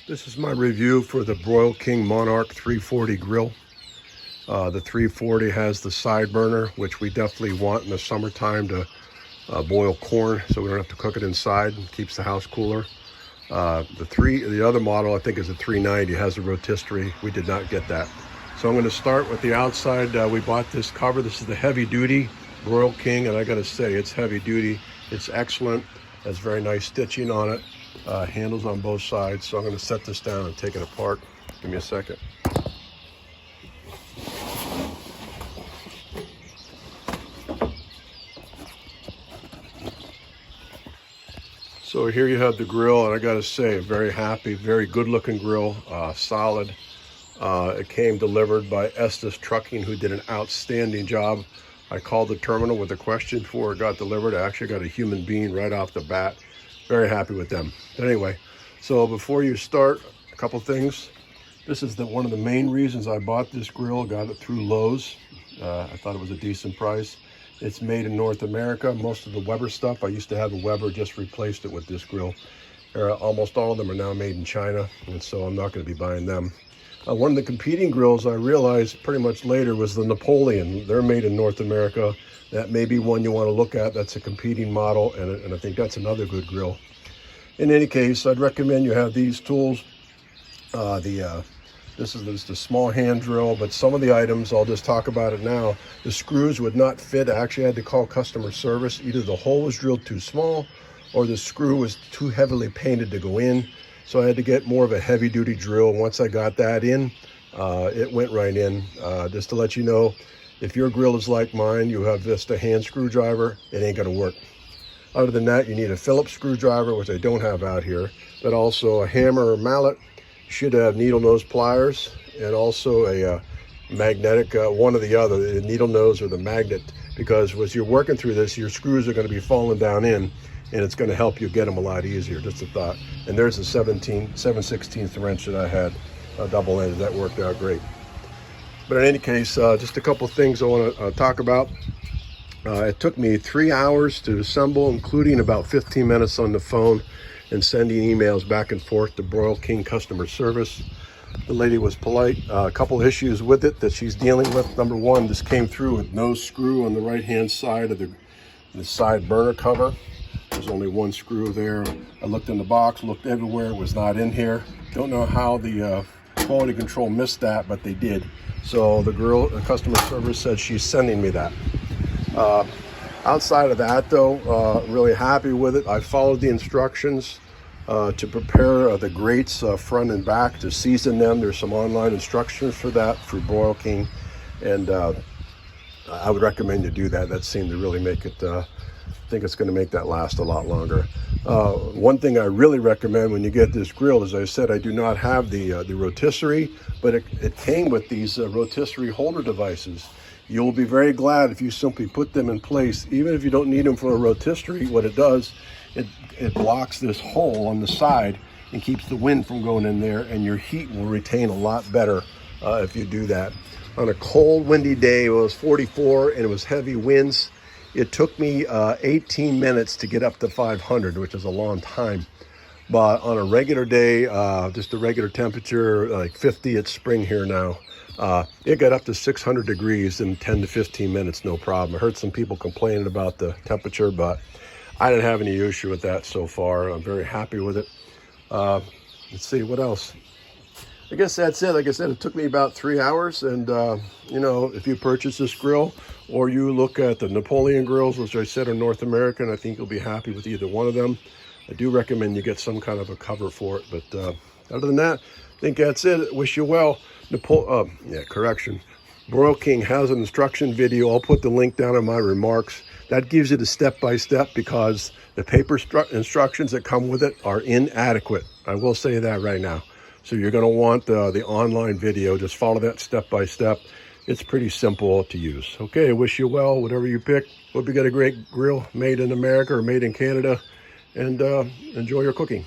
This is my review for the BroilKing Monarch 340 grill. The 340 has the side burner, which we definitely want in the summertime to boil corn, so we don't have to cook it inside. It keeps the house cooler. The other model, I think, is a 390, has a rotisserie. We did not get that. So I'm going to start with the outside. We bought this cover. This is the heavy duty BroilKing, and I got to say, it's heavy duty. It's excellent. Has very nice stitching on it. Handles on both sides. So I'm going to set this down and take it apart. Give me a second. So here you have the grill, and I got to say, very happy, very good looking grill, solid. It came delivered by Estes Trucking, who did an outstanding job. I called the terminal with a question before it got delivered. I actually got a human being right off the bat. Very happy with them. But anyway, so before you start, a couple things. This is one of the main reasons I bought this grill. Got it through Lowe's. I thought it was a decent price. It's made in North America. Most of the Weber stuff, I used to have a Weber, just replaced it with this grill. Almost all of them are now made in China, and so I'm not going to be buying them. One of the competing grills I realized pretty much later was the Napoleon. They're made in North America. That may be one you want to look at. That's a competing model, and I think that's another good grill. In any case, I'd recommend you have these tools. This is the small hand drill, but some of the items, I'll just talk about it now. The screws would not fit. I actually had to call customer service. Either the hole was drilled too small or the screw was too heavily painted to go in. So I had to get more of a heavy duty drill. Once I got that in, it went right in. Just to let you know, if your grill is like mine, you have just a hand screwdriver, it ain't gonna work. Other than that, you need a Phillips screwdriver, which I don't have out here, but also a hammer or mallet. You should have needle nose pliers, and also a magnetic, one or the other, the needle nose or the magnet, because as you're working through this, your screws are gonna be falling down in, and it's gonna help you get them a lot easier, just a thought. And there's a 7/16 wrench that I had, double-ended, that worked out great. But in any case, just a couple things I want to talk about. It took me 3 hours to assemble, including about 15 minutes on the phone and sending emails back and forth to BroilKing customer service. The lady was polite. A couple issues with it that she's dealing with. Number one, this came through with no screw on the right-hand side of the side burner cover. There's only one screw there. I looked in the box, looked everywhere, it was not in here. Don't know how the quality control missed that, but they did. So the customer service said she's sending me that. Outside of that though, really happy with it. I followed the instructions to prepare the grates front and back, to season them. There's some online instructions for that through BroilKing, and I would recommend you do that. That seemed to really make it, I think it's going to make that last a lot longer. One thing I really recommend when you get this grill, as I said, I do not have the rotisserie, but it came with these rotisserie holder devices. You'll be very glad if you simply put them in place. Even if you don't need them for a rotisserie, what it does, it blocks this hole on the side and keeps the wind from going in there, and your heat will retain a lot better if you do that. On a cold, windy day, it was 44 and it was heavy winds. It took me 18 minutes to get up to 500, which is a long time. But on a regular day, just a regular temperature, like 50, it's spring here now. It got up to 600 degrees in 10 to 15 minutes, no problem. I heard some people complaining about the temperature, but I didn't have any issue with that so far. I'm very happy with it. Let's see, what else? I guess that's it. Like I said, it took me about 3 hours, and you know, if you purchase this grill or you look at the Napoleon grills, which I said are North American, I think you'll be happy with either one of them. I do recommend you get some kind of a cover for it, but other than that, I think that's it. Wish you well. BroilKing has an instruction video. I'll put the link down in my remarks. That gives you the step-by-step, because the paper instructions that come with it are inadequate. I will say that right now. So you're going to want the online video. Just follow that step-by-step. It's pretty simple to use. Okay, I wish you well, whatever you pick. Hope you got a great grill made in America or made in Canada, and enjoy your cooking.